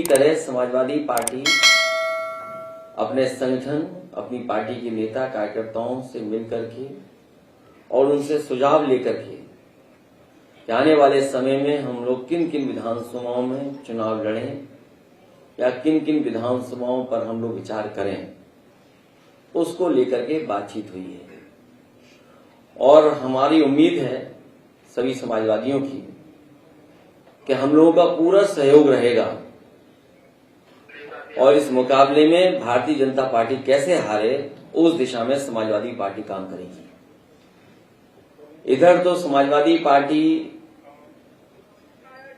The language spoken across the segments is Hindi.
तरह समाजवादी पार्टी अपने संगठन, अपनी पार्टी के नेता कार्यकर्ताओं से मिलकर के और उनसे सुझाव लेकर के कि आने वाले समय में हम लोग किन किन विधानसभाओं में चुनाव लड़ें या किन किन विधानसभाओं पर हम लोग विचार करें, उसको लेकर के बातचीत हुई है। और हमारी उम्मीद है सभी समाजवादियों की कि हम लोगों का पूरा सहयोग रहेगा और इस मुकाबले में भारतीय जनता पार्टी कैसे हारे उस दिशा में समाजवादी पार्टी काम करेगी। इधर तो समाजवादी पार्टी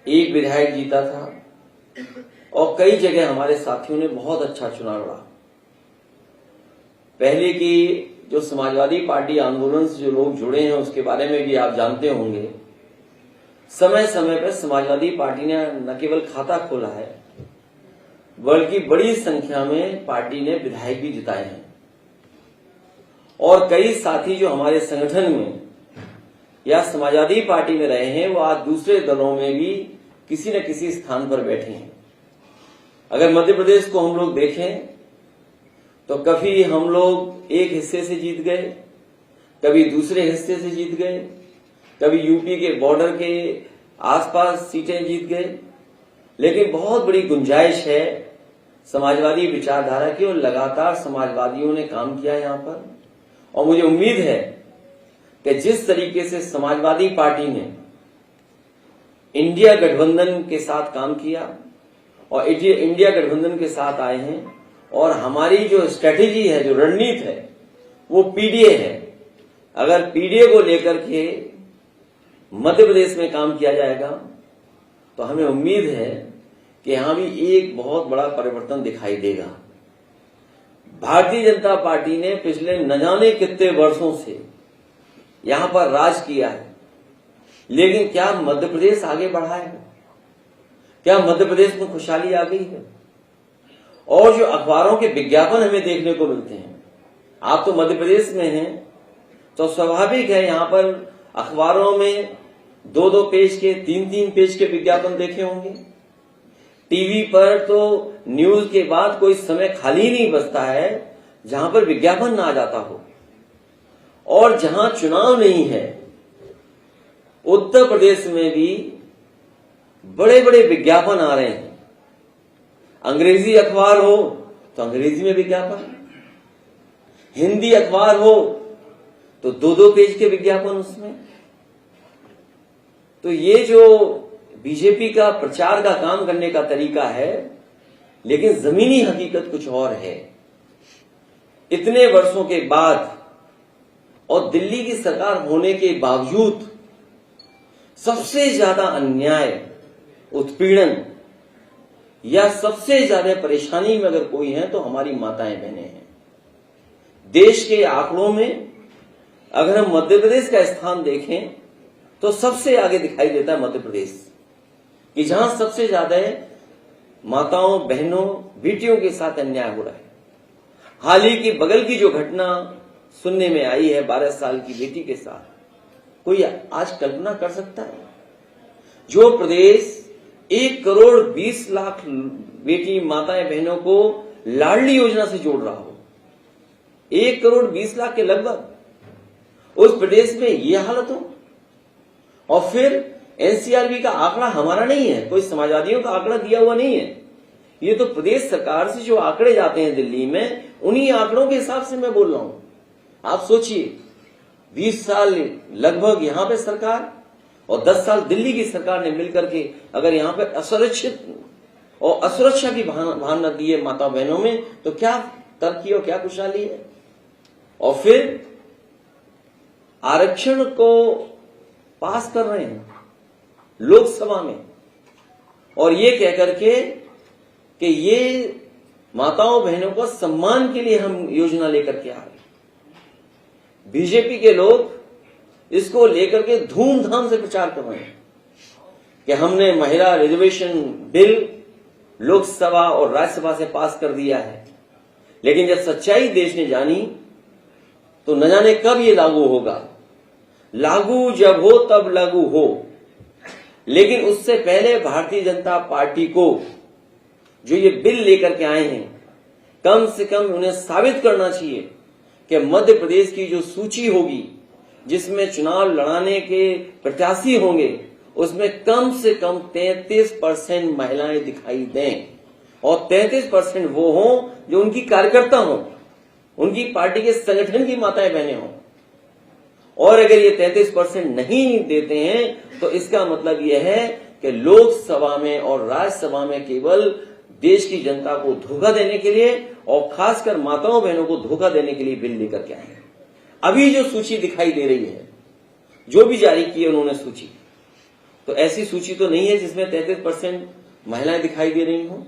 एक विधायक जीता था और कई जगह हमारे साथियों ने बहुत अच्छा चुनाव लड़ा। पहले की जो समाजवादी पार्टी आंदोलन से जो लोग जुड़े हैं उसके बारे में भी आप जानते होंगे। समय समय पर समाजवादी पार्टी ने न केवल खाता खोला है बल्कि बड़ी संख्या में पार्टी ने विधायक भी जिताए हैं और कई साथी जो हमारे संगठन में या समाजवादी पार्टी में रहे हैं वो आज दूसरे दलों में भी किसी न किसी स्थान पर बैठे हैं। अगर मध्य प्रदेश को हम लोग देखें तो कभी हम लोग एक हिस्से से जीत गए, कभी दूसरे हिस्से से जीत गए, कभी यूपी के बॉर्डर के आसपास सीटें जीत गए, लेकिन बहुत बड़ी गुंजाइश है समाजवादी विचारधारा की और लगातार समाजवादियों ने काम किया यहां पर। और मुझे उम्मीद है कि जिस तरीके से समाजवादी पार्टी ने इंडिया गठबंधन के साथ काम किया और इंडिया गठबंधन के साथ आए हैं और हमारी जो स्ट्रेटेजी है, जो रणनीति है, वो पीडीए है। अगर पीडीए को लेकर के मध्य प्रदेश में काम किया जाएगा तो हमें उम्मीद है कि यहां भी एक बहुत बड़ा परिवर्तन दिखाई देगा। भारतीय जनता पार्टी ने पिछले न जाने कितने वर्षों से यहां पर राज किया है, लेकिन क्या मध्य प्रदेश आगे बढ़ा है? क्या मध्य प्रदेश में खुशहाली आ गई है? और जो अखबारों के विज्ञापन हमें देखने को मिलते हैं, आप तो मध्य प्रदेश में हैं तो स्वाभाविक है यहां पर अखबारों में 2-2 पेज के, 3-3 पेज के विज्ञापन देखे होंगे। टीवी पर तो न्यूज के बाद कोई समय खाली नहीं बचता है जहां पर विज्ञापन ना आ जाता हो। और जहां चुनाव नहीं है, उत्तर प्रदेश में भी बड़े बड़े विज्ञापन आ रहे हैं। अंग्रेजी अखबार हो तो अंग्रेजी में विज्ञापन, हिंदी अखबार हो तो 2-2 पेज के विज्ञापन उसमें। तो ये जो बीजेपी का प्रचार का काम करने का तरीका है, लेकिन जमीनी हकीकत कुछ और है। इतने वर्षों के बाद और दिल्ली की सरकार होने के बावजूद सबसे ज्यादा अन्याय, उत्पीड़न या सबसे ज्यादा परेशानी में अगर कोई है तो हमारी माताएं बहनें हैं। देश के आंकड़ों में अगर हम मध्य प्रदेश का स्थान देखें तो सबसे आगे दिखाई देता है मध्य प्रदेश, कि जहां सबसे ज्यादा माताओं, बहनों, बेटियों के साथ अन्याय हो रहा है। हाल ही की बगल की जो घटना सुनने में आई है 12 साल की बेटी के साथ, कोई आज कल्पना कर सकता है? जो प्रदेश 1,20,00,000 बेटी, माताएं, बहनों को लाडली योजना से जोड़ रहा हो, 1,20,00,000 के लगभग, उस प्रदेश में ये हालत हो। और फिर एनसीआरबी का आंकड़ा हमारा नहीं है, कोई समाजवादियों का आंकड़ा दिया हुआ नहीं है, ये तो प्रदेश सरकार से जो आंकड़े जाते हैं दिल्ली में, उन्हीं आंकड़ों के हिसाब से मैं बोल रहा हूं। आप सोचिए, 20 साल लगभग यहां पे सरकार और 10 साल दिल्ली की सरकार ने मिलकर के अगर यहां पे असुरक्षित और असुरक्षा की भान न दी है माता बहनों में, तो क्या तरक्की और क्या खुशहाली है? और फिर आरक्षण को पास कर रहे हैं लोकसभा में और ये कहकर के कि ये माताओं बहनों को सम्मान के लिए हम योजना लेकर के आ रहे हैं। बीजेपी के लोग इसको लेकर के धूमधाम से प्रचार कर रहे हैं कि हमने महिला रिजर्वेशन बिल लोकसभा और राज्यसभा से पास कर दिया है, लेकिन जब सच्चाई देश ने जानी तो न जाने कब ये लागू होगा। लागू जब हो तब लागू हो, लेकिन उससे पहले भारतीय जनता पार्टी को जो ये बिल लेकर के आए हैं, कम से कम उन्हें साबित करना चाहिए कि मध्य प्रदेश की जो सूची होगी जिसमें चुनाव लड़ाने के प्रत्याशी होंगे, उसमें कम से कम 33% महिलाएं दिखाई दें और 33% वो हों जो उनकी कार्यकर्ता हों, उनकी पार्टी के संगठन की माताएं बहनें हों। और अगर ये 33% नहीं देते हैं तो इसका मतलब यह है कि लोकसभा में और राज्यसभा में केवल देश की जनता को धोखा देने के लिए और खासकर माताओं बहनों को धोखा देने के लिए बिल लेकर के आए हैं। अभी जो सूची दिखाई दे रही है, जो भी जारी की है उन्होंने सूची, तो ऐसी सूची तो नहीं है जिसमें 33% महिलाएं दिखाई दे रही हों।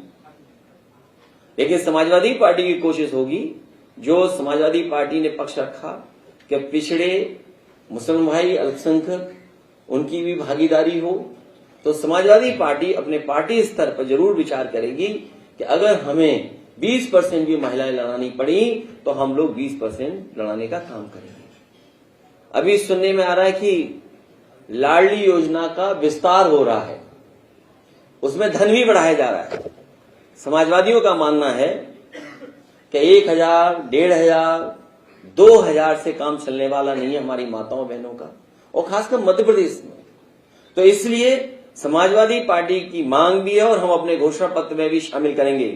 लेकिन समाजवादी पार्टी की कोशिश होगी, जो समाजवादी पार्टी ने पक्ष रखा कि पिछड़े मुसलमान भाई, अल्पसंख्यक, उनकी भी भागीदारी हो, तो समाजवादी पार्टी अपने पार्टी स्तर पर जरूर विचार करेगी कि अगर हमें 20% भी महिलाएं लड़ानी पड़ी तो हम लोग 20% लड़ाने का काम करेंगे। अभी सुनने में आ रहा है कि लाडली योजना का विस्तार हो रहा है, उसमें धन भी बढ़ाया जा रहा है। समाजवादियों का मानना है कि 1000, 1500, 2000 से काम चलने वाला नहीं है हमारी माताओं बहनों का, और खासकर मध्य प्रदेश में। तो इसलिए समाजवादी पार्टी की मांग भी है और हम अपने घोषणा पत्र में भी शामिल करेंगे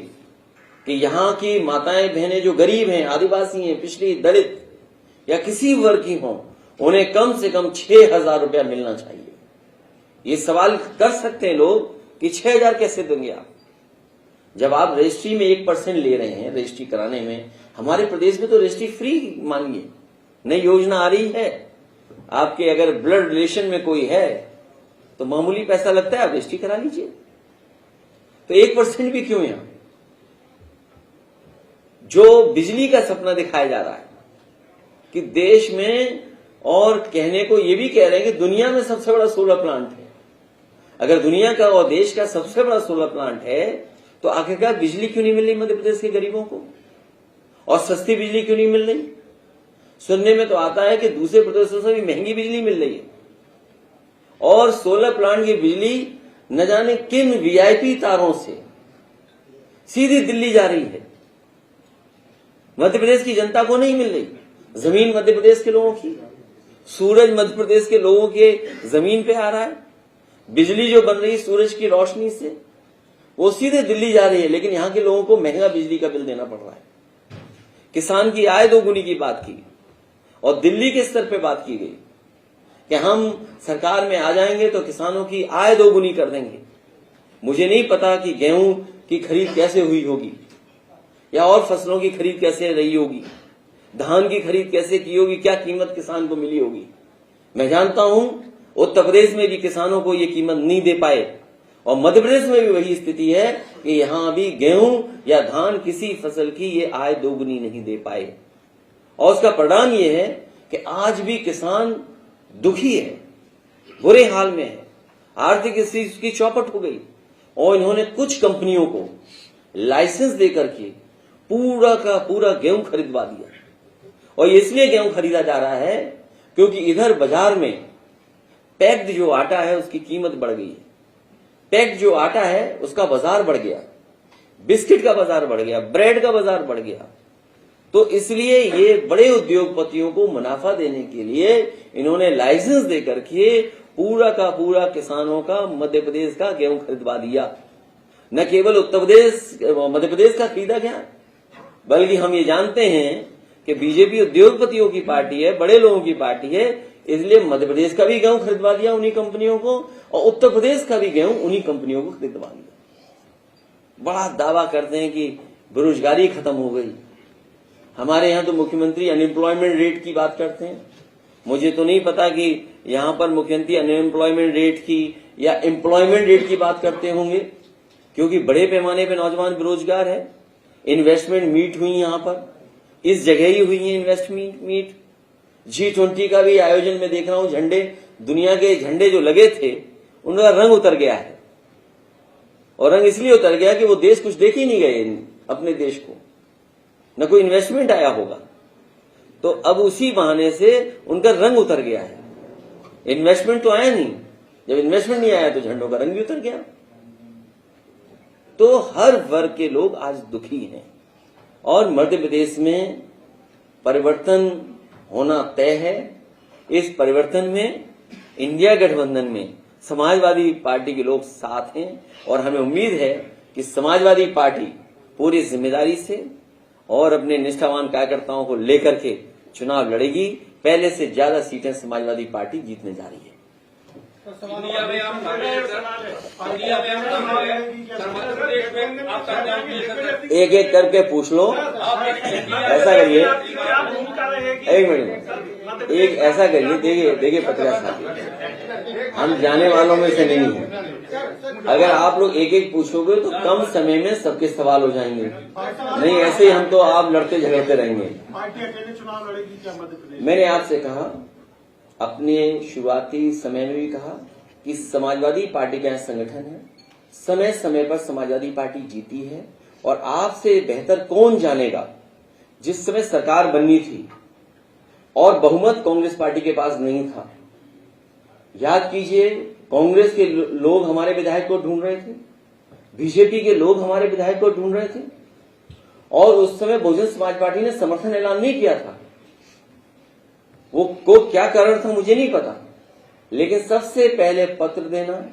कि यहाँ की माताएं बहनें जो गरीब हैं, आदिवासी हैं, पिछड़ी, दलित या किसी वर्ग की हों, उन्हें कम से कम 6000 रुपया मिलना चाहिए। ये सवाल कर सकते हैं लोग कि 6000 कैसे देंगे आप, जब आप रजिस्ट्री में 1% ले रहे हैं रजिस्ट्री कराने में। हमारे प्रदेश में तो रजिस्ट्री फ्री मानिए, नई योजना आ रही है। आपके अगर ब्लड रिलेशन में कोई है तो मामूली पैसा लगता है, आप रजिस्ट्री करा लीजिए। तो 1% भी क्यों यहां? जो बिजली का सपना दिखाया जा रहा है कि देश में, और कहने को ये भी कह रहे हैं कि दुनिया में सबसे बड़ा सोलर प्लांट है। अगर दुनिया का और देश का सबसे बड़ा सोलर प्लांट है तो आखिरकार बिजली क्यों नहीं मिल रही मध्य प्रदेश के गरीबों को, और सस्ती बिजली क्यों नहीं मिल रही? सुनने में तो आता है कि दूसरे प्रदेशों से भी महंगी बिजली मिल रही है, और सोलर प्लांट की बिजली न जाने किन वीआईपी तारों से सीधी दिल्ली जा रही है। मध्य प्रदेश की जनता को नहीं मिल रही। जमीन मध्य प्रदेश के लोगों की, सूरज मध्य प्रदेश के लोगों के जमीन पे आ रहा है। बिजली जो बन रही है सूरज की रोशनी से, वो सीधे दिल्ली जा रही है, लेकिन यहां के लोगों को महंगा बिजली का बिल देना पड़ रहा है। किसान की आय दोगुनी की बात की, और दिल्ली के स्तर पे बात की गई कि हम सरकार में आ जाएंगे तो किसानों की आय दोगुनी कर देंगे। मुझे नहीं पता कि गेहूं की खरीद कैसे हुई होगी या और फसलों की खरीद कैसे रही होगी, धान की खरीद कैसे की होगी, क्या कीमत किसान को मिली होगी। मैं जानता हूं उत्तर प्रदेश में भी किसानों को ये कीमत नहीं दे पाए, और मध्य प्रदेश में भी वही स्थिति है कि यहां भी गेहूं या धान किसी फसल की ये आय दोगुनी नहीं दे पाए। और उसका परिणाम ये है कि आज भी किसान दुखी है, बुरे हाल में है, आर्थिक स्थिति उसकी चौपट हो गई। और इन्होंने कुछ कंपनियों को लाइसेंस देकर के पूरा का पूरा गेहूं खरीदवा दिया, और इसलिए गेहूं खरीदा जा रहा है क्योंकि इधर बाजार में पैक्ड जो आटा है उसकी कीमत बढ़ गई है। पैक्ड जो आटा है उसका बाजार बढ़ गया, बिस्किट का बाजार बढ़ गया, ब्रेड का बाजार बढ़ गया। तो इसलिए ये बड़े उद्योगपतियों को मुनाफा देने के लिए इन्होंने लाइसेंस देकर के पूरा का पूरा किसानों का मध्य प्रदेश का गेहूं खरीदवा दिया। न केवल उत्तर प्रदेश मध्य प्रदेश का खरीदा गया, बल्कि हम ये जानते हैं कि बीजेपी उद्योगपतियों की पार्टी है, बड़े लोगों की पार्टी है, इसलिए मध्य प्रदेश का भी गेहूं खरीदवा दिया उन्हीं कंपनियों को, और उत्तर प्रदेश का भी गेहूं उन्हीं कंपनियों को खरीदवा दिया। बड़ा दावा करते हैं कि बेरोजगारी खत्म हो गई। हमारे यहां तो मुख्यमंत्री अनएम्प्लॉयमेंट रेट की बात करते हैं। मुझे तो नहीं पता कि यहां पर मुख्यमंत्री अनएम्प्लॉयमेंट रेट की या एम्प्लॉयमेंट रेट की बात करते होंगे, क्योंकि बड़े पैमाने पर नौजवान बेरोजगार है। इन्वेस्टमेंट मीट हुई यहां पर, इस जगह ही हुई है इन्वेस्टमेंट मीट। G20 का भी आयोजन में देख रहा हूं, झंडे, दुनिया के झंडे जो लगे थे उनका रंग उतर गया है, और रंग इसलिए उतर गया कि वो देश कुछ देख ही नहीं गए अपने देश को, न कोई इन्वेस्टमेंट आया होगा, तो अब उसी बहाने से उनका रंग उतर गया है। इन्वेस्टमेंट तो आया नहीं, जब इन्वेस्टमेंट नहीं आया तो झंडों का रंग भी उतर गया। तो हर वर्ग के लोग आज दुखी हैं और मध्य प्रदेश में परिवर्तन होना तय है। इस परिवर्तन में इंडिया गठबंधन में समाजवादी पार्टी के लोग साथ हैं और हमें उम्मीद है कि समाजवादी पार्टी पूरी जिम्मेदारी से और अपने निष्ठावान कार्यकर्ताओं को लेकर के चुनाव लड़ेगी। पहले से ज्यादा सीटें समाजवादी पार्टी जीतने जा रही है। एक एक करके पूछ लो। ऐसा करिए, एक मिनट, एक ऐसा करिए, देखिए पत्रकार साहब, हम जाने वालों में से नहीं है। अगर आप लोग एक एक पूछोगे तो कम समय में सबके सवाल हो जाएंगे, नहीं ऐसे ही हम तो आप लड़ते झगड़ते रहेंगे। मैंने आपसे कहा, अपने शुरुआती समय में भी कहा कि समाजवादी पार्टी का संगठन है, समय समय पर समाजवादी पार्टी जीती है और आपसे बेहतर कौन जानेगा। जिस समय सरकार बननी थी और बहुमत कांग्रेस पार्टी के पास नहीं था, याद कीजिए, कांग्रेस के लोग हमारे विधायक को ढूंढ रहे थे, बीजेपी के लोग हमारे विधायक को ढूंढ रहे थे और उस समय बहुजन समाज पार्टी ने समर्थन ऐलान नहीं किया था। वो को क्या कारण था मुझे नहीं पता, लेकिन सबसे पहले पत्र देना,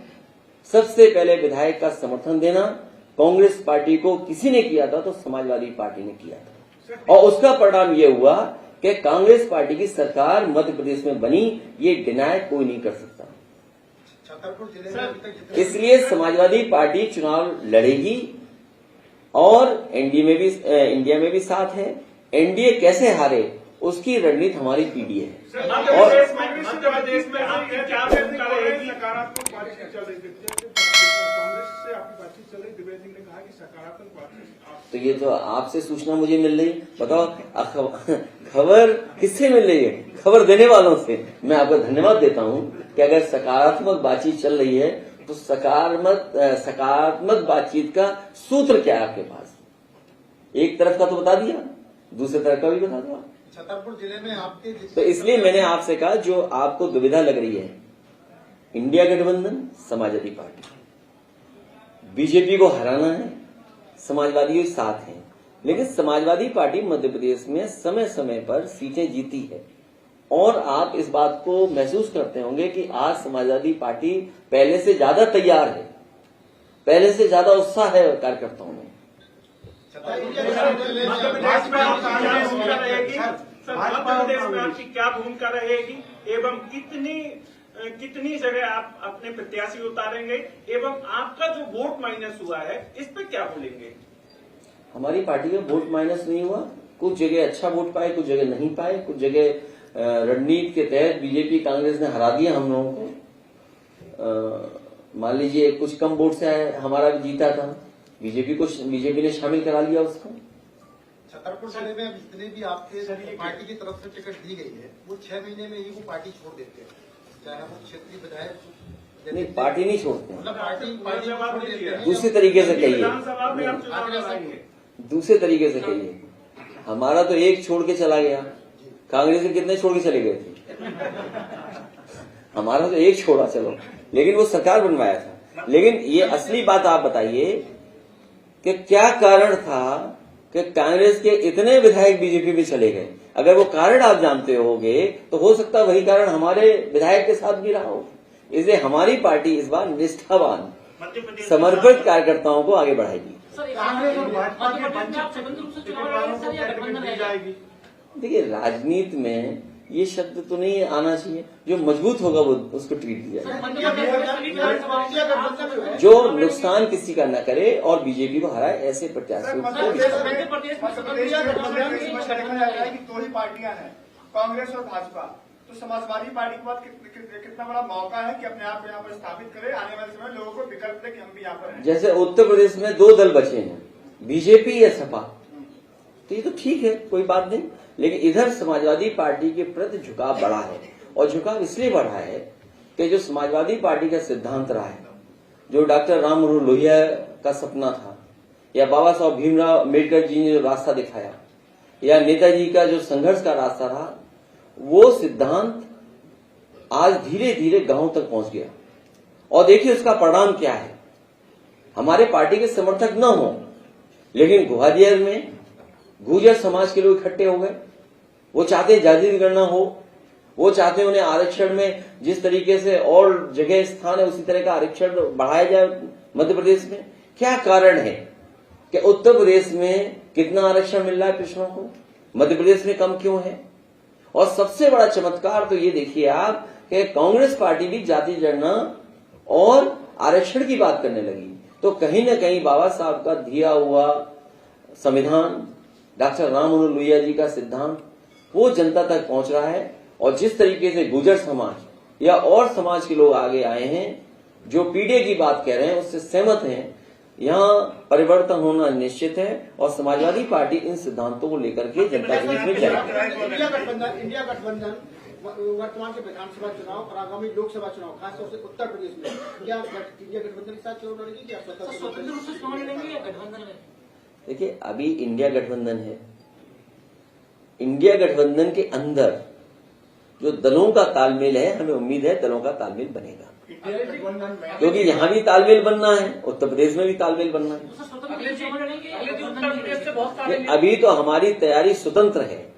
सबसे पहले विधायक का समर्थन देना कांग्रेस पार्टी को किसी ने किया था तो समाजवादी पार्टी ने किया था और उसका परिणाम ये हुआ कि कांग्रेस पार्टी की सरकार मध्य प्रदेश में बनी। ये डिनाय कोई नहीं कर सकता। इसलिए समाजवादी पार्टी चुनाव लड़ेगी और इंडिया में भी साथ है। एनडीए कैसे हारे उसकी रणनीति हमारी पीढ़ी है। और तो ये तो आपसे सूचना मुझे मिल रही, बताओ खबर किससे मिल रही है? खबर देने वालों से। मैं आपको धन्यवाद देता हूं कि अगर सकारात्मक बातचीत चल रही है तो सकारात्मक बातचीत का सूत्र क्या है आपके पास? एक तरफ का तो बता दिया, दूसरे तरफ का भी बता दो। छतरपुर जिले में आपके तो इसलिए मैंने आपसे कहा, जो आपको दुविधा लग रही है, इंडिया गठबंधन समाजवादी पार्टी, बीजेपी को हराना है, समाजवादी साथ हैं, लेकिन समाजवादी पार्टी मध्य प्रदेश में समय समय पर सीटें जीती है और आप इस बात को महसूस करते होंगे कि आज समाजवादी पार्टी पहले से ज्यादा तैयार है, पहले से ज्यादा उत्साह है कार्यकर्ताओं में। मध्य प्रदेश में आपकी क्या भूमिका रहेगी एवं कितनी जगह आप अपने प्रत्याशी उतारेंगे एवं आपका जो वोट माइनस हुआ है इस पे क्या बोलेंगे? हमारी पार्टी में वोट माइनस नहीं हुआ। कुछ जगह अच्छा वोट पाए, कुछ जगह नहीं पाए, कुछ जगह रणनीति के तहत बीजेपी कांग्रेस ने हरा दिया हम लोगों को। मान लीजिए कुछ कम वोट से हमारा भी जीता था, बीजेपी ने शामिल करा लिया उसको। छतरपुर जिले में जितने भी आपके पार्टी की तरफ से टिकट दी गई है वो 6 महीने में ही वो पार्टी छोड़ देते हैं, चाहे वो क्षेत्रीय विधायक। नहीं, पार्टी नहीं छोड़ते हैं। मतलब पार्टी दूसरे तरीके से कहिए, दूसरे तरीके से कहिए। हमारा तो एक छोड़ के चला गया, कांग्रेस के कितने छोड़ के चले गए थे? हमारा तो एक छोड़ा, चलो, लेकिन वो सरकार बनवाया था। लेकिन ये असली बात आप बताइए कि क्या कारण था कि कांग्रेस के इतने विधायक बीजेपी में चले गए? अगर वो कारण आप जानते होगे तो हो सकता है वही कारण हमारे विधायक के साथ भी रहा हो। इसलिए हमारी पार्टी इस बार निष्ठावान समर्पित कार्यकर्ताओं को आगे बढ़ाएगी। देखिए, राजनीति में ये शब्द तो नहीं आना चाहिए, जो मजबूत होगा वो उसको ट्रीट किया जाए, जो नुकसान किसी का न करे और बीजेपी को हराए, ऐसे प्रत्याशियों को। दो ही पार्टियां हैं, कांग्रेस और भाजपा, तो समाजवादी पार्टी के पास कितना बड़ा मौका है कि अपने आप यहाँ पर स्थापित करे, आने वाले समय लोगों को विकल्प दे कि हम भी यहाँ पर हैं। जैसे उत्तर प्रदेश में 2 दल बचे हैं, बीजेपी या सपा, तो ये तो ठीक है, कोई बात नहीं। लेकिन इधर समाजवादी पार्टी के प्रति झुकाव बढ़ा है और झुकाव इसलिए बढ़ा है कि जो समाजवादी पार्टी का सिद्धांत रहा है, जो डॉक्टर राम मनोहर लोहिया का सपना था, या बाबा साहब भीमराव अम्बेडकर जी ने जो रास्ता दिखाया, या नेताजी का जो संघर्ष का रास्ता रहा, वो सिद्धांत आज धीरे धीरे गांव तक पहुंच गया। और देखिए उसका परिणाम क्या है। हमारे पार्टी के समर्थक न हो, लेकिन ग्वालियर में गुर्जर समाज के लोग इकट्ठे हो गए। वो चाहते जाति गणना हो, वो चाहते उन्हें आरक्षण में जिस तरीके से और जगह स्थान है उसी तरह का आरक्षण बढ़ाया जाए मध्य प्रदेश में। क्या कारण है कि उत्तर प्रदेश में कितना आरक्षण मिल रहा है पिछड़ों को, मध्य प्रदेश में कम क्यों है? और सबसे बड़ा चमत्कार तो ये देखिए आप कि कांग्रेस पार्टी भी जाति गणना और आरक्षण की बात करने लगी। तो कहीं न कहीं बाबा साहब का दिया हुआ संविधान, डॉक्टर राम मनोहर लोहिया जी का सिद्धांत वो जनता तक पहुंच रहा है। और जिस तरीके से गुर्जर समाज या और समाज के लोग आगे आए हैं जो पीढ़ी की बात कह रहे हैं उससे सहमत हैं, यहाँ परिवर्तन होना निश्चित है। और समाजवादी पार्टी इन सिद्धांतों को लेकर के जनता के बीच में जाएगी। इंडिया गठबंधन वर्तमान के विधानसभा चुनाव और आगामी लोकसभा चुनाव खासतौर से उत्तर प्रदेश में क्या इंडिया गठबंधन के साथ चुनाव लड़ेगी, क्या स्वतंत्र रूप से चुनाव लड़ेंगे या गठबंधन में? देखिए, अभी इंडिया गठबंधन है। इंडिया गठबंधन के अंदर जो दलों का तालमेल है, हमें उम्मीद है दलों का तालमेल बनेगा, क्योंकि यहाँ भी तालमेल बनना है, उत्तर प्रदेश में भी तालमेल बनना है। अभी तो हमारी तैयारी स्वतंत्र है।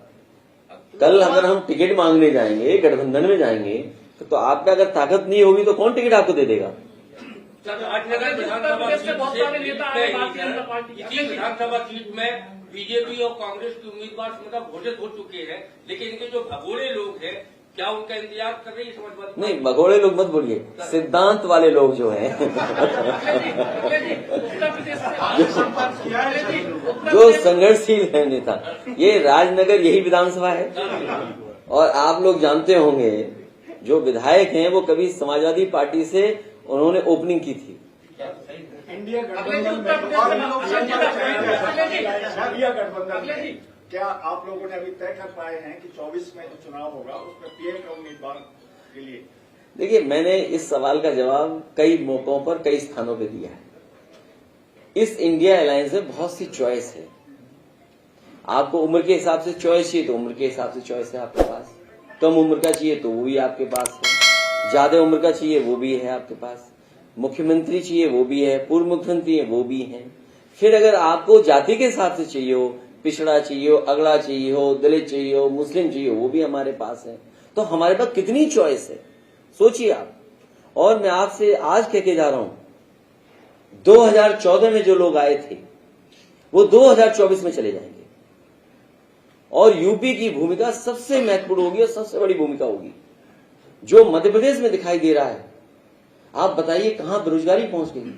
कल अगर हम टिकट मांगने जाएंगे, गठबंधन में जाएंगे, तो आपका अगर ताकत नहीं होगी तो कौन टिकट आपको दे देगा? विधानसभा सीट में बीजेपी और कांग्रेस के उम्मीदवार मतलब घोषित हो चुके हैं, लेकिन इनके जो भगोड़े लोग हैं क्या उनका इंतजार कर रही है समाजवादी? नहीं, भगोड़े लोग मत बोलिए, सिद्धांत वाले लोग जो हैं जो संघर्षशील है नेता। ये राजनगर यही विधानसभा है और आप लोग जानते होंगे जो विधायक हैं वो कभी समाजवादी पार्टी से उन्होंने ओपनिंग की थी। इंडिया गठबंधन में क्या आप लोगों ने अभी तय कर पाए हैं कि 24 में जो चुनाव होगा उसमें पीएम का उम्मीदवार के लिए? देखिए, मैंने इस सवाल का जवाब कई मौकों पर कई स्थानों पे दिया है। इस इंडिया अलायंस में बहुत सी चॉइस है। आपको उम्र के हिसाब से चॉइस चाहिए तो उम्र के हिसाब से चॉइस है आपके पास, कम उम्र का चाहिए तो वो भी आपके पास है, ज्यादा उम्र का चाहिए वो भी है आपके पास, मुख्यमंत्री चाहिए वो भी है, पूर्व मुख्यमंत्री है वो भी है। फिर अगर आपको जाति के हिसाब से चाहिए हो, पिछड़ा चाहिए हो, अगड़ा चाहिए हो, दलित चाहिए हो, मुस्लिम चाहिए हो, वो भी हमारे पास है। तो हमारे पास कितनी चॉइस है, सोचिए आप। और मैं आपसे आज कह के जा रहा हूं, 2014 में जो लोग आए थे वो 2024 में चले जाएंगे और यूपी की भूमिका सबसे महत्वपूर्ण होगी और सबसे बड़ी भूमिका होगी। जो मध्य प्रदेश में दिखाई दे रहा है, आप बताइए कहां बेरोजगारी पहुंच गई।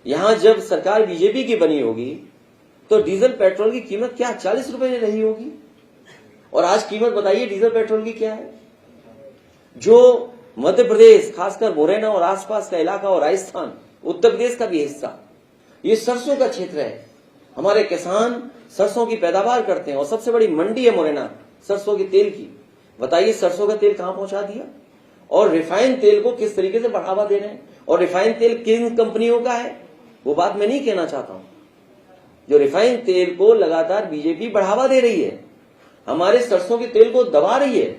यहां जब सरकार बीजेपी की बनी होगी तो डीजल पेट्रोल की कीमत क्या 40 रुपए रही होगी, और आज कीमत बताइए डीजल पेट्रोल की क्या है। जो मध्य प्रदेश, खासकर मुरैना और आसपास का इलाका और राजस्थान, उत्तर प्रदेश का भी हिस्सा, ये सरसों का क्षेत्र है। हमारे किसान सरसों की पैदावार करते हैं और सबसे बड़ी मंडी है मुरैना सरसों के तेल की। बताइए सरसों का तेल कहां पहुंचा दिया, और रिफाइंड तेल को किस तरीके से बढ़ावा दे रहे हैं। और रिफाइंड तेल किन कंपनियों का है वो बात मैं नहीं कहना चाहता हूं। जो रिफाइंड तेल को लगातार बीजेपी बढ़ावा दे रही है, हमारे सरसों के तेल को दबा रही है।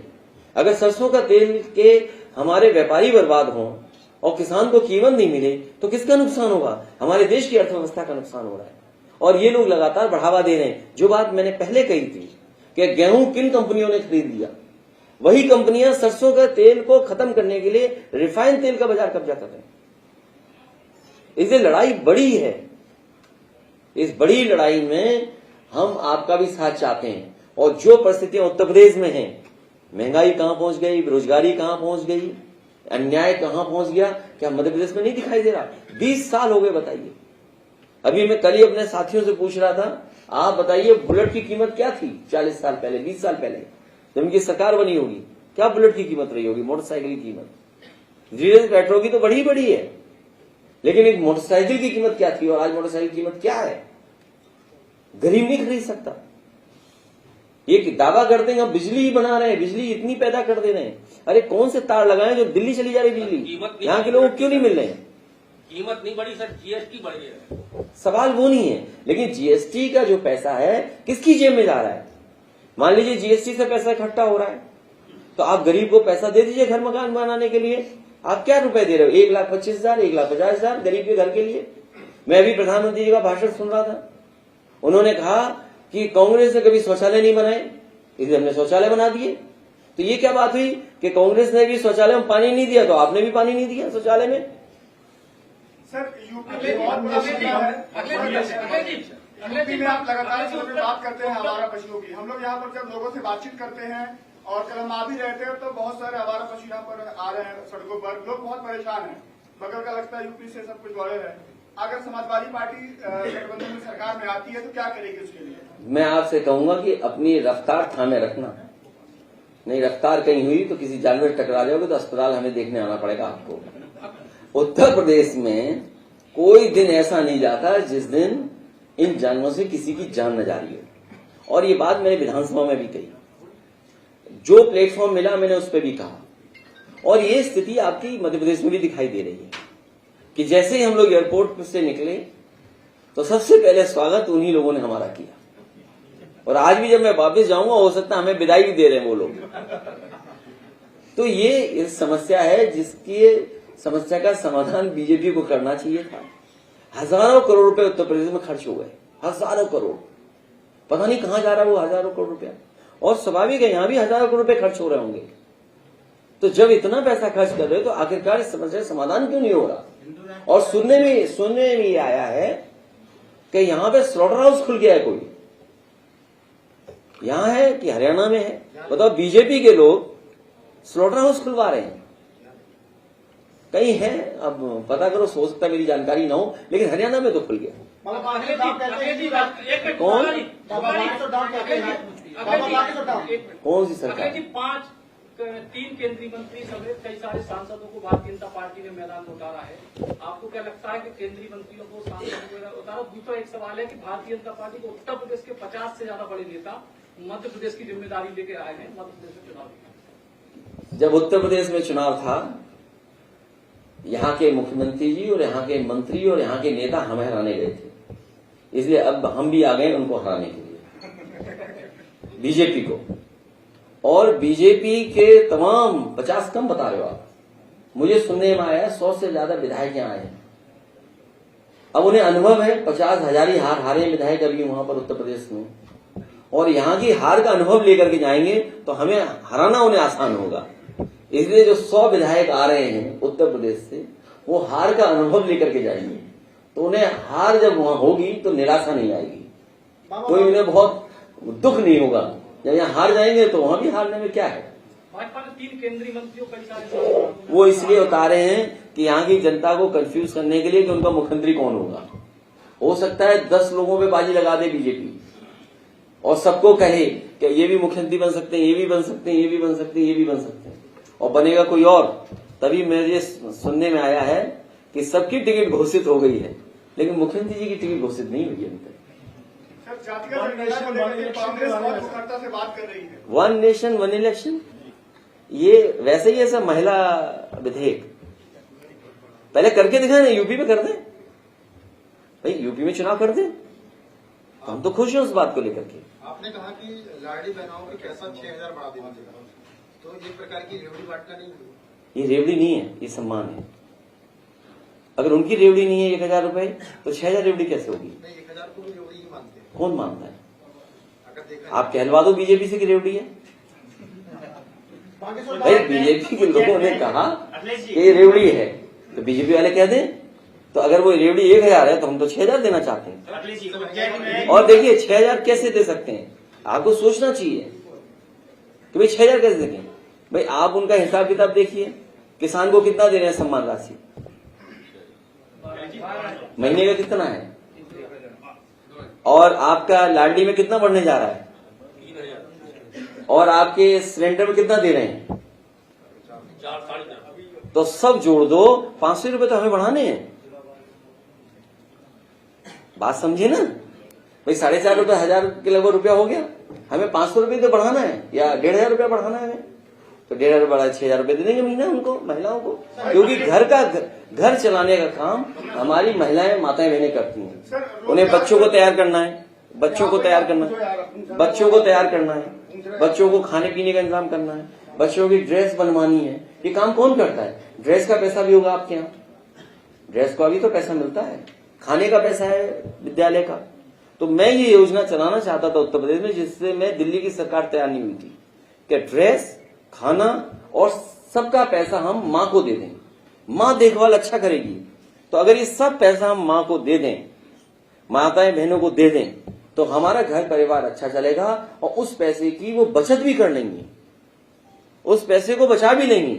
अगर सरसों का तेल के हमारे व्यापारी बर्बाद हों और किसान को कीमत नहीं मिले तो किसका नुकसान होगा? हमारे देश की अर्थव्यवस्था का नुकसान हो रहा है। और ये लोग लगातार बढ़ावा दे रहे हैं। जो बात मैंने पहले कही थी कि गेहूं किन कंपनियों ने खरीद लिया, वही कंपनियां सरसों का तेल को खत्म करने के लिए रिफाइंड तेल का बाजार कब्जा कर रहे हैं। इसलिए लड़ाई बड़ी है। इस बड़ी लड़ाई में हम आपका भी साथ चाहते हैं। और जो परिस्थितियां उत्तर प्रदेश में हैं, महंगाई कहां पहुंच गई, बेरोजगारी कहां पहुंच गई, अन्याय कहां पहुंच गया, क्या मध्य प्रदेश में नहीं दिखाई दे रहा? 20 साल हो गए, बताइए। अभी मैं कल ही अपने साथियों से पूछ रहा था, आप बताइए बुलेट की कीमत क्या थी 40 साल पहले, 20 साल पहले जब इनकी सरकार बनी होगी, क्या बुलेट की कीमत रही होगी, मोटरसाइकिल की कीमत? डीजल पेट्रोल की तो बड़ी है, लेकिन एक मोटरसाइकिल की कीमत क्या थी और आज मोटरसाइकिल की कीमत क्या है? गरीब नहीं खरीद सकता। ये दावा करते हैं हम बिजली ही बना रहे हैं, बिजली इतनी पैदा कर दे रहे हैं। अरे कौन से तार लगाए जो दिल्ली चली जा रही बिजली, यहाँ के लोगों को क्यों नहीं मिल रहे हैं? कीमत नहीं बढ़ी सर, जीएसटी बढ़ी है। सवाल वो नहीं है, लेकिन जीएसटी का जो पैसा है किसकी जेब में जा रहा है? मान लीजिए जीएसटी से पैसा इकट्ठा हो रहा है तो आप गरीब को पैसा दे दीजिए घर मकान बनाने के लिए। आप क्या रुपए दे रहे हो? 1,25,000, 1,50,000 गरीब के घर के लिए। मैं अभी प्रधानमंत्री जी का भाषण सुन रहा था, उन्होंने कहा कि कांग्रेस ने कभी शौचालय नहीं बनाए, इसलिए हमने शौचालय बना दिए। तो ये क्या बात हुई कि कांग्रेस ने भी शौचालय में पानी नहीं दिया, तो आपने भी पानी नहीं दिया शौचालय में? सर यूपी में बहुत बड़ा मुद्दा है। यूपी में आप लगातार इस पर बात करते हैं आवारा पशुओं की। हम लोग यहाँ पर जब लोगों से बातचीत करते हैं और कल हम आ भी रहते हैं तो बहुत सारे आवारा पशु यहाँ पर आ रहे हैं सड़कों पर, लोग बहुत परेशान हैं। बगल का लगता है यूपी से सब कुछ दौड़े रहे। अगर समाजवादी पार्टी गठबंधन में सरकार में आती है तो क्या करेगी उसके लिए? मैं आपसे कहूंगा कि अपनी रफ्तार थामे रखना, नहीं रफ्तार कहीं हुई तो किसी जानवर टकरा जाओगे तो अस्पताल हमें देखने आना पड़ेगा आपको। उत्तर प्रदेश में कोई दिन ऐसा नहीं जाता जिस दिन इन जानवरों से किसी की जान न जा रही हो। और ये बात मैंने विधानसभा में भी कही, जो प्लेटफॉर्म मिला मैंने उस पर भी कहा। और ये स्थिति आपकी मध्य प्रदेश में भी दिखाई दे रही है कि जैसे ही हम लोग एयरपोर्ट से निकले तो सबसे पहले स्वागत उन्हीं लोगों ने हमारा किया। और आज भी जब मैं वापस जाऊंगा हो सकता है हमें विदाई भी दे रहे हैं वो लोग। तो ये समस्या है जिसकी समस्या का समाधान बीजेपी को करना चाहिए था। हजारों करोड़ रुपए उत्तर प्रदेश में खर्च हो गए, हजारों करोड़, पता नहीं कहां जा रहा है वो हजारों करोड़ रुपया। और स्वाभाविक है यहां भी हजारों करोड़ रुपए खर्च हो रहे होंगे। तो जब इतना पैसा खर्च कर रहे हो तो आखिरकार इस समस्या का समाधान क्यों नहीं हो रहा? और सुनने में ये आया है कि यहां पे स्लॉटर हाउस खुल गया है कोई, यहां है कि हरियाणा में है, बताओ। बीजेपी के लोग स्लॉटर हाउस खुलवा रहे हैं, कहीं है, अब पता करो, हो सकता है मेरी जानकारी ना हो, लेकिन हरियाणा में तो खुल गया। कौन सी सरकार? 3 केंद्रीय मंत्री समेत कई सारे सांसदों को भारतीय जनता पार्टी ने मैदान में उतारा है। आपको क्या लगता है कि केंद्रीय मंत्रियों को, सांसदों को उतारा? दूसरा एक सवाल है कि भारतीय जनता पार्टी को उत्तर प्रदेश के 50 से ज्यादा बड़े नेता मध्य प्रदेश की जिम्मेदारी लेके आए हैं, मध्य प्रदेश में चुनाव। जब उत्तर प्रदेश में चुनाव था, यहाँ के मुख्यमंत्री जी और यहाँ के मंत्री और यहाँ के नेता हमें हराने गए थे, इसलिए अब हम भी आ गए उनको हराने के लिए, बीजेपी को। और बीजेपी के तमाम 50 कम बता रहे हो आप, मुझे सुनने में आया 100 से ज्यादा विधायक यहाँ आए हैं। अब उन्हें अनुभव है, 50,000 ही हारे विधायक अभी वहां पर उत्तर प्रदेश में, और यहाँ की हार का अनुभव लेकर के जाएंगे तो हमें हराना उन्हें आसान होगा। इसलिए जो 100 विधायक आ रहे हैं उत्तर प्रदेश से, वो हार का अनुभव लेकर के जाएंगे, तो उन्हें हार जब वहां होगी तो निराशा नहीं आएगी, कोई उन्हें बहुत दुख नहीं होगा। जब यहाँ हार जाएंगे तो वहां भी हारने में क्या है। भाजपा ने 3 केंद्रीय मंत्रियों कई सारे वो इसलिए उतारे हैं कि यहाँ की जनता को कंफ्यूज करने के लिए कि उनका मुख्यमंत्री कौन होगा। हो सकता है 10 लोगों पे बाजी लगा दे बीजेपी और सबको कहे कि ये भी मुख्यमंत्री बन सकते हैं, ये भी बन सकते हैं, ये भी बन सकते हैं, ये भी बन सकते हैं, और बनेगा कोई और। तभी मुझे सुनने में आया है कि सबकी टिकट घोषित हो गई है, लेकिन मुख्यमंत्री जी की टिकट घोषित नहीं हुई अभी तक। कांग्रेस बहुत मुखरता से बात कर रही है। 1 नेशन 1 इलेक्शन, ये वैसे ही ऐसा महिला विधेयक पहले करके दिखाए ना, यूपी में कर दें भाई, यूपी में चुनाव कर दें, हम तो खुश हैं उस बात को लेकर के। आपने कहा कि लाडली बहनों की पैसा 6,000 बढ़ा देना चाहिए, तो ये प्रकार की रेवड़ी बांटना नहीं है। ये रेवड़ी नहीं है, ये सम्मान है। अगर उनकी रेवड़ी नहीं है 1,000 रुपए, तो 6,000 रेवड़ी कैसे होगी? 1,000 को भी रेवड़ी ही मानते हैं। कौन मानता है? अगर देखा आप कहलवा दो बीजेपी से कि रेवड़ी है। भाई बीजेपी के लोगों ने कहा कि ये रेवड़ी है, तो बीजेपी वाले कह दें, तो अगर वो रेवड़ी 1,000 है तो हम तो 6,000 देना चाहते हैं। और देखिए 6,000 कैसे दे सकते हैं, आपको सोचना चाहिए कि भाई 6,000 कैसे देंगे। भाई आप उनका हिसाब किताब देखिए, किसान को कितना दे रहे हैं सम्मान राशि, महीने का कितना है, और आपका लाडली में कितना बढ़ने जा रहा है, और आपके सिलेंडर में कितना दे रहे हैं, 4-4.5। तो सब जोड़ दो, 500 रुपए तो हमें बढ़ाने हैं। बात समझे ना भाई, 4,500 रुपए 1,000 के लगभग रुपया हो गया, हमें 500 रुपए तो बढ़ाना है या 1,500 रुपया बढ़ाना है हमें, तो 1,500 बढ़ा 6,000 रुपए दे देंगे महीना उनको, महिलाओं को, क्योंकि घर चलाने का काम हमारी महिलाएं, माताएं बहनें करती हैं। उन्हें बच्चों को तैयार करना है, बच्चों को तैयार करना है, बच्चों को खाने पीने का इंतजाम करना है, बच्चों की ड्रेस बनवानी है। ये काम कौन करता है? ड्रेस का पैसा भी होगा आपके यहाँ, ड्रेस को अभी तो पैसा मिलता है, खाने का पैसा है विद्यालय का। तो मैं ये योजना चलाना चाहता था उत्तर प्रदेश में, जिससे मैं दिल्ली की सरकार तैयार नहीं हुई थी कि ड्रेस, खाना और सबका पैसा हम मां को दे दें, मां देखभाल अच्छा करेगी। तो अगर ये सब पैसा हम मां को दे दें, माताएं बहनों को दे दें, तो हमारा घर परिवार अच्छा चलेगा और उस पैसे की वो बचत भी कर लेंगी, उस पैसे को बचा भी लेंगी।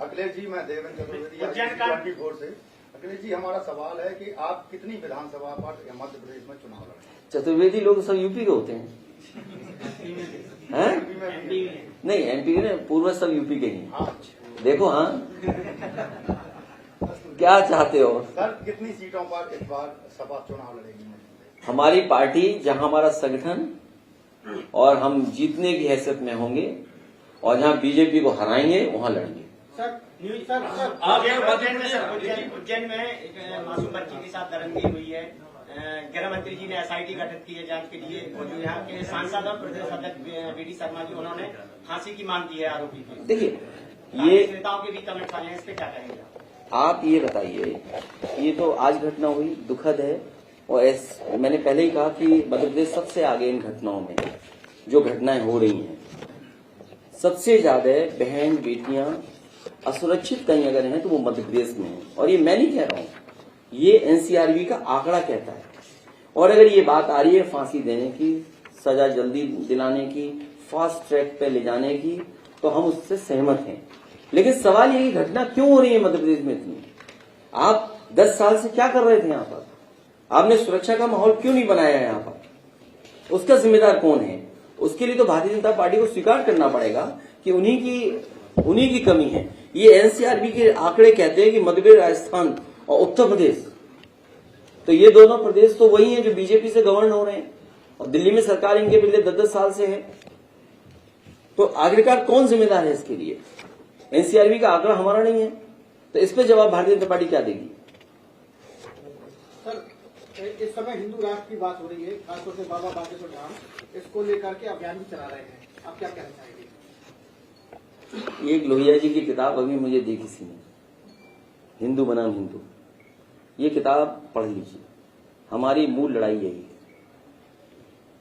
अखिलेश जी, मैं देवेंद्र चतुर्वेदी 24 से। अखिलेश जी, हमारा सवाल है कि आप कितनी विधानसभा पर मध्य प्रदेश में चुनाव लड़ेंगे? चतुर्वेदी लोग सब यूपी के होते हैं, नहीं एमपी के पूर्वज सब यूपी के ही। देखो हाँ क्या चाहते हो सर, कितनी सीटों पर इस बार सभा चुनाव लड़ेगी? हमारी पार्टी, जहां हमारा संगठन और हम जीतने की हैसियत में होंगे और जहां बीजेपी को हराएंगे वहां लड़ेंगे। उज्जैन में एक मासूम बच्ची के साथ दरंगी हुई है। गृह मंत्री जी ने एसआईटी गठित की है जांच के लिए, और जो यहाँ के सांसद और प्रदेश अध्यक्ष बीडी शर्मा जी, उन्होंने फांसी की मांग की है आरोपी की। देखिए, ये नेताओं के भी कमेंट आए हैं, इस पे क्या कहेंगे आप? ये बताइए, ये तो आज घटना हुई, दुखद है। और मैंने पहले ही कहा कि मध्य प्रदेश सबसे आगे इन घटनाओं में, जो घटनाएं हो रही हैं, सबसे ज्यादा बहन बेटियां असुरक्षित कहीं अगर हैं तो वो मध्य प्रदेश में है। और ये मैं नहीं कह रहा हूं, ये एनसीआरबी का आंकड़ा कहता है। और अगर ये बात आ रही है फांसी देने की, सजा जल्दी दिलाने की, फास्ट ट्रैक पे ले जाने की, तो हम उससे सहमत हैं। लेकिन सवाल ये, घटना क्यों हो रही है मध्य प्रदेश में इतनी? आप 10 साल से क्या कर रहे थे यहाँ पर? आपने सुरक्षा का माहौल क्यों नहीं बनाया है यहाँ पर? उसका जिम्मेदार कौन है? उसके लिए तो भारतीय जनता पार्टी को स्वीकार करना पड़ेगा कि उन्हीं की कमी है। ये एनसीआरबी के आंकड़े कहते हैं कि मध्य प्रदेश, राजस्थान और उत्तर प्रदेश, तो ये दोनों प्रदेश तो वही हैं जो बीजेपी से गवर्न हो रहे हैं, और दिल्ली में सरकार इनके पिछले 10-10 साल से है। तो आखिरकार कौन जिम्मेदार है इसके लिए? एनसीआरबी का आंकड़ा हमारा नहीं है, तो इस पे जवाब भारतीय जनता पार्टी क्या देगी? सर, इस समय हिंदू राष्ट्र की बात हो रही है, खासतौर से बाबा बागेश्वर धाम, इसको लेकर के अभियान भी चला रहे हैं, आप क्या कहना चाहेंगे? एक लोहिया जी की किताब अभी मुझे दी किसी ने, हिंदू बनाम हिंदू, ये किताब पढ़ लीजिए। हमारी मूल लड़ाई यही है।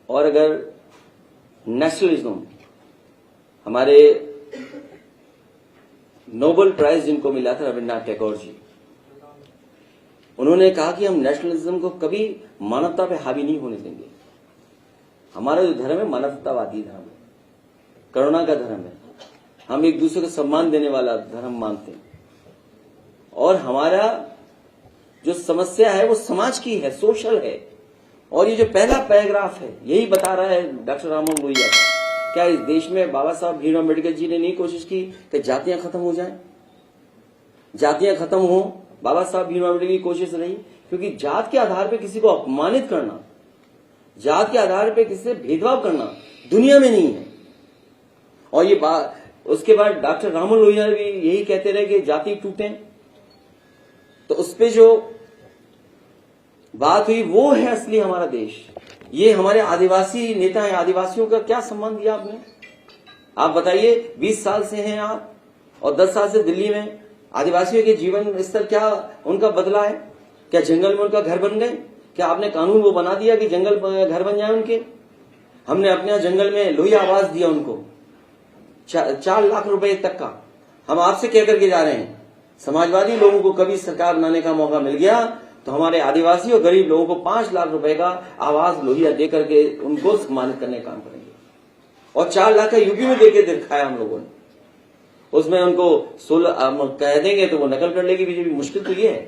और अगर नेशनलिज्म, हमारे नोबेल प्राइज जिनको मिला था रविन्द्रनाथ टैगोर जी, उन्होंने कहा कि हम नेशनलिज्म को कभी मानवता पे हावी नहीं होने देंगे। हमारा जो धर्म है मानवतावादी धर्म है, करुणा का धर्म है, हम एक दूसरे को सम्मान देने वाला धर्म मानते हैं। और हमारा जो समस्या है वो समाज की है, सोशल है। और ये जो पहला पैराग्राफ है यही बता रहा है डॉक्टर राममोहन लोहिया का। क्या इस देश में बाबा साहब भीमराव अम्बेडकर जी ने नहीं कोशिश की कि जातियां खत्म हो जाएं? जातियां खत्म हो, बाबा साहब भीमराव अम्बेडकर की कोशिश रही। क्योंकि जात के आधार पर किसी को अपमानित करना, जात के आधार पर किसी से भेदभाव करना दुनिया में नहीं है। और ये बात, उसके बाद डॉक्टर राममोहन लोहिया भी यही कहते रहे कि जाति टूटे। तो उस पे जो बात हुई वो है असली हमारा देश। ये हमारे आदिवासी नेता हैं, आदिवासियों का क्या सम्मान दिया आपने? आप बताइए, 20 साल से हैं आप और 10 साल से दिल्ली में, आदिवासियों के जीवन स्तर क्या उनका बदला है? क्या जंगल में उनका घर बन गए? क्या आपने कानून वो बना दिया कि जंगल घर बन जाए उनके? हमने अपने यहाँ जंगल में लोहिया आवास दिया उनको, 4 लाख रुपए तक का। हम आपसे कह करके जा रहे हैं, समाजवादी लोगों को कभी सरकार बनाने का मौका मिल गया तो हमारे आदिवासी और गरीब लोगों को 5 लाख रुपए का आवास लोहिया दे करके उनको सम्मानित करने का काम करेंगे। और 4 लाख का यूपी में देके दिखाया हम लोगों ने। उसमें उनको 16 कह देंगे तो वो नकल कर लेगी बीजेपी। मुश्किल तो ये है।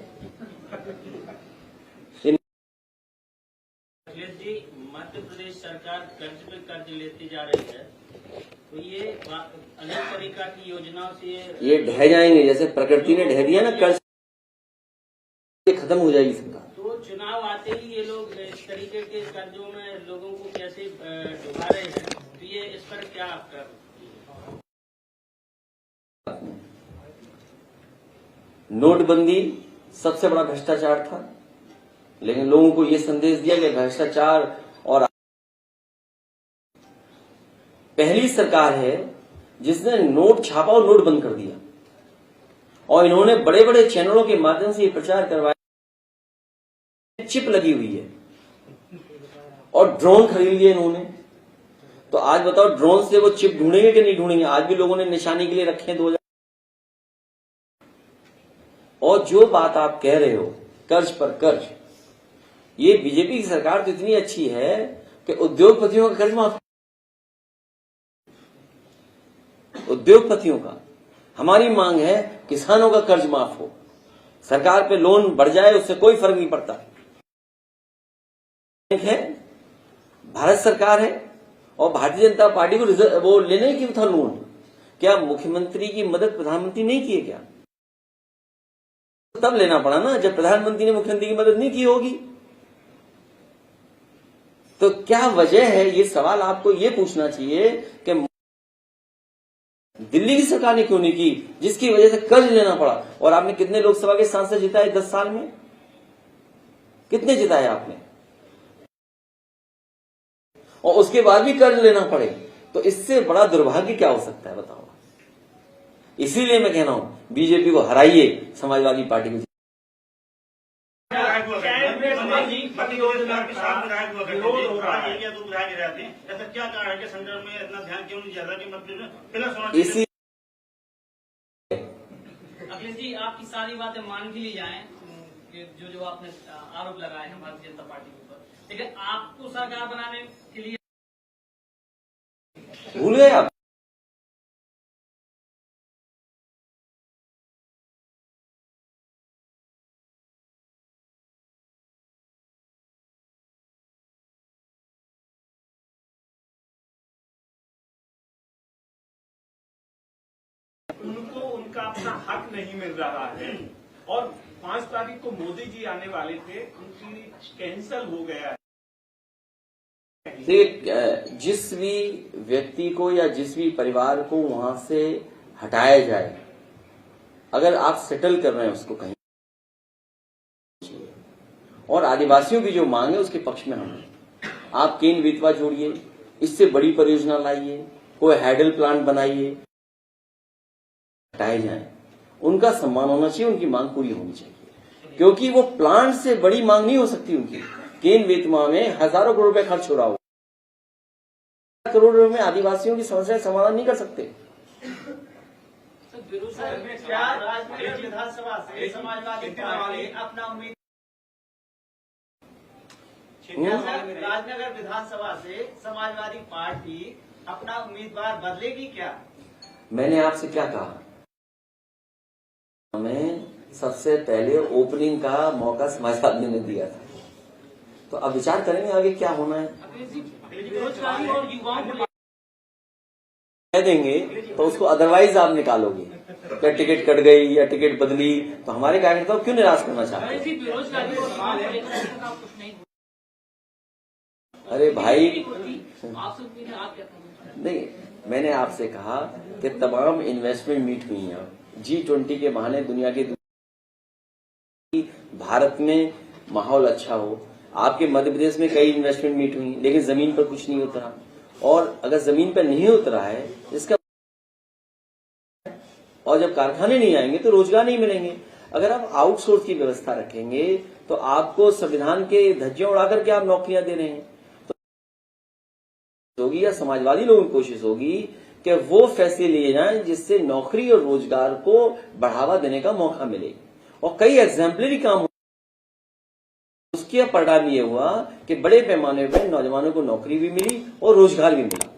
जी, मध्य प्रदेश सरकार कर्ज पे कर्ज लेती जा रही है, तो ये अनेक तरीका की योजनाओं से ये ढह जाएंगे, जैसे प्रकृति ने ढह दिया ना कर्ज, खत्म हो जाएगी सरकार। तो चुनाव आते ही ये लोग इस तरीके के कर्जों में लोगों को कैसे डुबा रहे हैं, तो ये इस पर क्या आपका? नोटबंदी सबसे बड़ा भ्रष्टाचार था, लेकिन लोगों को ये संदेश दिया कि भ्रष्टाचार, और पहली सरकार है जिसने नोट छापा और नोट बंद कर दिया। और इन्होंने बड़े बड़े चैनलों के माध्यम से ये प्रचार करवाया चिप लगी हुई है, और ड्रोन खरीद लिए इन्होंने। तो आज बताओ ड्रोन से वो चिप ढूंढेंगे कि नहीं ढूंढेंगे? आज भी लोगों ने निशानी के लिए रखे हैं 2000। और जो बात आप कह रहे हो कर्ज पर कर्ज, ये बीजेपी की सरकार तो इतनी अच्छी है कि उद्योगपतियों का कर्ज माफ, उद्योगपतियों का। हमारी मांग है किसानों का कर्ज माफ हो, सरकार पे लोन बढ़ जाए, उससे कोई फर्क नहीं पड़ता। है भारत सरकार है और भारतीय जनता पार्टी को वो लेने की था लोन। क्या मुख्यमंत्री की मदद प्रधानमंत्री नहीं की है क्या? तब लेना पड़ा ना जब प्रधानमंत्री ने मुख्यमंत्री की मदद नहीं की होगी। तो क्या वजह है, ये सवाल आपको ये पूछना चाहिए कि दिल्ली की सरकार ने क्यों नहीं की, जिसकी वजह से कर्ज लेना पड़ा। और आपने कितने लोकसभा के सांसद जिताए 10 साल में? कितने जिताए आपने? और उसके बाद भी कर्ज लेना पड़े, तो इससे बड़ा दुर्भाग्य क्या हो सकता है बताओ। इसीलिए मैं कह रहा हूं बीजेपी को हराइए, समाजवादी पार्टी को। क्या कारण है कि संदर्भ में इतना ध्यान क्यों नहीं जाता कि इसी अखिलेश जी आपकी सारी बातें मान भी ली जाए जो आपने आरोप लगाए हैं भारतीय जनता पार्टी के ऊपर, लेकिन आपको सरकार बनाने के लिए भूल गए आप। उनको उनका अपना हक नहीं मिल रहा है, और 5 तारीख को मोदी जी आने वाले थे, उनकी कैंसल हो गया है। जिस भी व्यक्ति को या जिस भी परिवार को वहां से हटाया जाए, अगर आप सेटल कर रहे हैं उसको कहीं, और आदिवासियों की जो मांग है उसके पक्ष में हम हैं। आप केन बेतवा जोड़िए, इससे बड़ी परियोजना लाइए, कोई हाइडल प्लांट बनाइए, हटाए जाए, उनका सम्मान होना चाहिए, उनकी मांग पूरी होनी चाहिए, क्योंकि वो प्लांट से बड़ी मांग नहीं हो सकती उनकी। केन बेतवा में हजारों करोड़ रुपए खर्च हो रहा हो, करोड़ रुपए में आदिवासियों की समस्या समाधान नहीं कर सकते। राजनगर विधानसभा से समाजवादी पार्टी अपना राजनगर विधानसभा से समाजवादी पार्टी अपना उम्मीदवार बदलेगी क्या? मैंने आपसे क्या कहा, हमें सबसे पहले ओपनिंग का मौका समाजवादी ने दिया था, तो अब विचार करेंगे आगे क्या होना है। बेरोजगारी और युवाओं को कह देंगे तो उसको अदरवाइज आप निकालोगे, क्या टिकट कट गई या टिकट बदली, तो हमारे कार्यकर्ताओं को क्यों निराश करना चाहते हैं? बेरोजगारी और युवाओं को लेकर आप कुछ नहीं। अरे भाई आपसे नहीं, मैंने आपसे कहा कि तमाम इन्वेस्टमेंट मीट हुई हैं। G20 के बहाने दुनिया के भारत में माहौल अच्छा हो। आपके मध्य प्रदेश में कई इन्वेस्टमेंट मीट हुई, लेकिन जमीन पर कुछ नहीं उतरा। और अगर जमीन पर नहीं उतरा है इसका, और जब कारखाने नहीं आएंगे तो रोजगार नहीं मिलेंगे। अगर आप आउटसोर्स की व्यवस्था रखेंगे तो आपको संविधान के धज्जियां उड़ाकर के आप नौकरियां दे रहे हैं। तो होगी या समाजवादी लोगों की कोशिश होगी कि वो फैसले लिए जाएं जिससे नौकरी और रोजगार को बढ़ावा देने का मौका मिले। और कई एग्जाम्पलरी काम उसके परिणाम ये हुआ कि बड़े पैमाने पर नौजवानों को नौकरी भी मिली और रोजगार भी मिला।